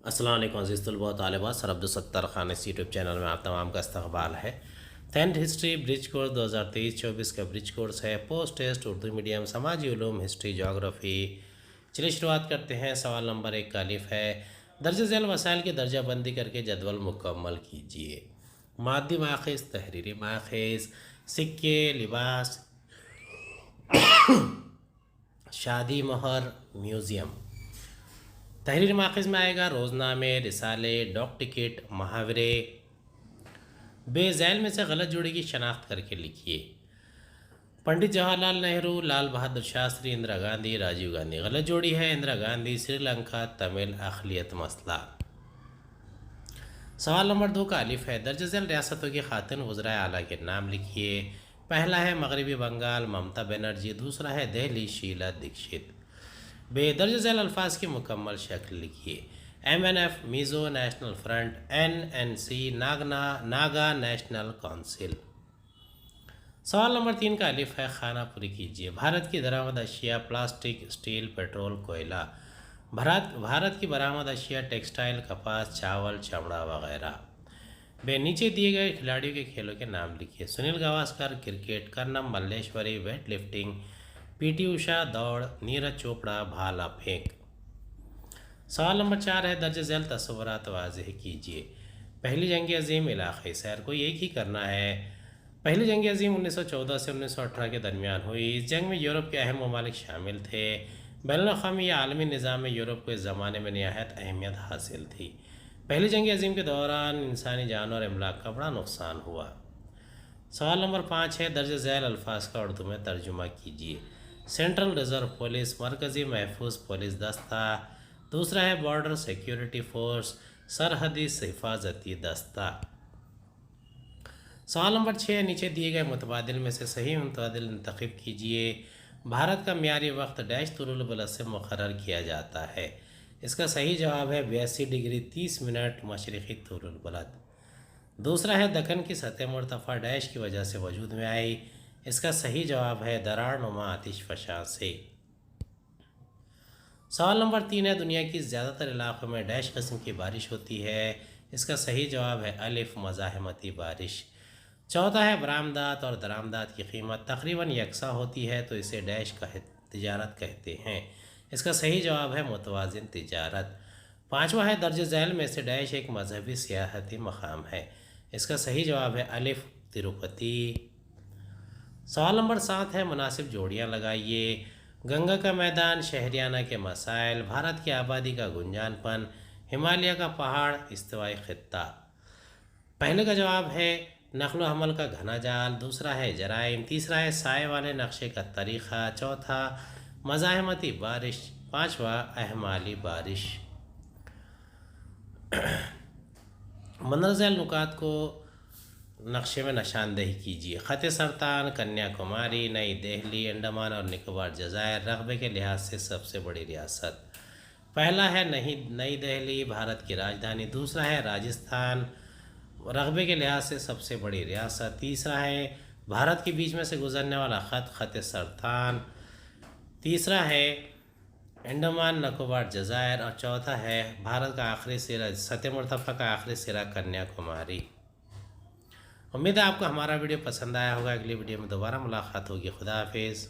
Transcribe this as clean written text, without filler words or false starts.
السلام علیکم عزیز طلباء و طالبات، سر عبدالستار خان اس یوٹیوب چینل میں آپ تمام کا استقبال ہے۔ 10th ہسٹری برج کورس 2023-24 کا برج کورس ہے۔ پوسٹ ٹیسٹ اردو میڈیم، سماجی علوم، ہسٹری، جغرافی۔ چلیے شروعات کرتے ہیں۔ سوال نمبر 1 کا الف ہے، درج ذیل وسائل کی درجہ بندی کر کے جدول مکمل کیجیے۔ مادی ماخذ، تحریری ماخذ، سکے، لباس، شادی مہر، میوزیم۔ تحریر ماخذ میں آئے گا روزنامے، رسالے، ڈاک ٹکٹ، محاورے۔ بے ذیل میں سے غلط جوڑی کی شناخت کر کے لکھیے۔ پنڈت جواہر لال نہرو، لال بہادر شاستری، اندرا گاندھی، راجیو گاندھی۔ غلط جوڑی ہے اندرا گاندھی، سری لنکا، تمل اقلیت مسئلہ۔ سوال نمبر 2 کا الف ہے، درج ذیل ریاستوں کی خاتون وزرائے اعلیٰ کے نام لکھیے۔ پہلا ہے مغربی بنگال، ممتا بنرجی۔ دوسرا ہے دہلی، شیلا دیکشت۔ بے درج ذیل الفاظ کی مکمل شکل لکھیے۔ MNF Mizo national front, NNC Naga national council. سوال نمبر 3 کا الف ہے، خانہ پوری کیجیے۔ بھارت کی درآمد اشیاء پلاسٹک، اسٹیل، پیٹرول، کوئلہ۔ بھارت کی برآمد اشیاء ٹیکسٹائل، کپاس، چاول، چمڑا وغیرہ۔ بے نیچے دیے گئے کھلاڑیوں کے کھیلوں کے نام لکھیے۔ Sunil Gavaskar cricket, Karnam Malleswari weightlifting, PT Usha دوڑ، نیرج چوپڑا بھالا پھینک۔ سوال نمبر 4 ہے، درج ذیل تصورات واضح کیجیے۔ پہلی جنگ عظیم علاقائی سیر، کو ایک ہی کرنا ہے۔ پہلی جنگ عظیم 1914 سے 1918 کے درمیان ہوئی۔ اس جنگ میں یورپ کے اہم ممالک شامل تھے۔ بین الاقوامی یا عالمی نظام میں یورپ کو اس زمانے میں نہایت اہمیت حاصل تھی۔ پہلی جنگ عظیم کے دوران انسانی جان اور املاک کا بڑا نقصان ہوا۔ سوال نمبر 5 ہے، درج ذیل الفاظ کا اردو میں ترجمہ کیجیے۔ سینٹرل ریزرو پولیس، مرکزی محفوظ پولیس دستہ۔ دوسرا ہے بارڈر سیکیورٹی فورس، سرحدی حفاظتی دستہ۔ سوال نمبر 6، نیچے دیے گئے متبادل میں سے صحیح متبادل منتخب کیجیے۔ بھارت کا معیاری وقت ڈیش طلوع البلد سے مقرر کیا جاتا ہے۔ اس کا صحیح جواب ہے 82 ڈگری 30 منٹ مشرقی طلوع البلد۔ دوسرا ہے دکن کی سطح مرتفع ڈیش کی وجہ سے وجود میں آئی۔ اس کا صحیح جواب ہے دراڑ نما آتش فشاں سے۔ سوال نمبر 3 ہے، دنیا کی زیادہ تر علاقوں میں ڈیش قسم کی بارش ہوتی ہے۔ اس کا صحیح جواب ہے الف مزاحمتی بارش۔ چوتھا ہے، برآمدات اور درآمدات کی قیمت تقریباً یکساں ہوتی ہے تو اسے ڈیش کا تجارت کہتے ہیں۔ اس کا صحیح جواب ہے متوازن تجارت۔ پانچواں ہے، درج ذیل میں سے ڈیش ایک مذہبی سیاحتی مقام ہے۔ اس کا صحیح جواب ہے الف تروپتی۔ سوال نمبر 7 ہے، مناسب جوڑیاں لگائیے۔ گنگا کا میدان، شہریانہ کے مسائل، بھارت کی آبادی کا گنجان پن، ہمالیہ کا پہاڑ، استوائی خطہ۔ پہلے کا جواب ہے نقل و حمل کا گھنا جال۔ دوسرا ہے جرائم۔ تیسرا ہے سائے والے نقشے کا طریقہ۔ چوتھا مزاحمتی بارش۔ پانچواں اہمالی بارش۔ مندرجہ ذیل نکات کو نقشے میں نشاندہی کیجیے۔ خط سرطان، کنیا کماری، نئی دہلی، انڈمان اور نکوبار جزائر۔ رقبے کے لحاظ سے سب سے بڑی ریاست۔ پہلا ہے نئی دہلی، بھارت کی راجدھانی۔ دوسرا ہے راجستھان، رقبے کے لحاظ سے سب سے بڑی ریاست۔ تیسرا ہے بھارت کے بیچ میں سے گزرنے والا خط سرطان۔ تیسرا ہے انڈمان نکوبار جزائر، اور چوتھا ہے بھارت کا آخری سرا، سطح مرتفع کا آخری سرا کنیا کماری۔ امید ہے آپ کو ہمارا ویڈیو پسند آیا ہوگا۔ اگلی ویڈیو میں دوبارہ ملاقات ہوگی۔ خدا حافظ۔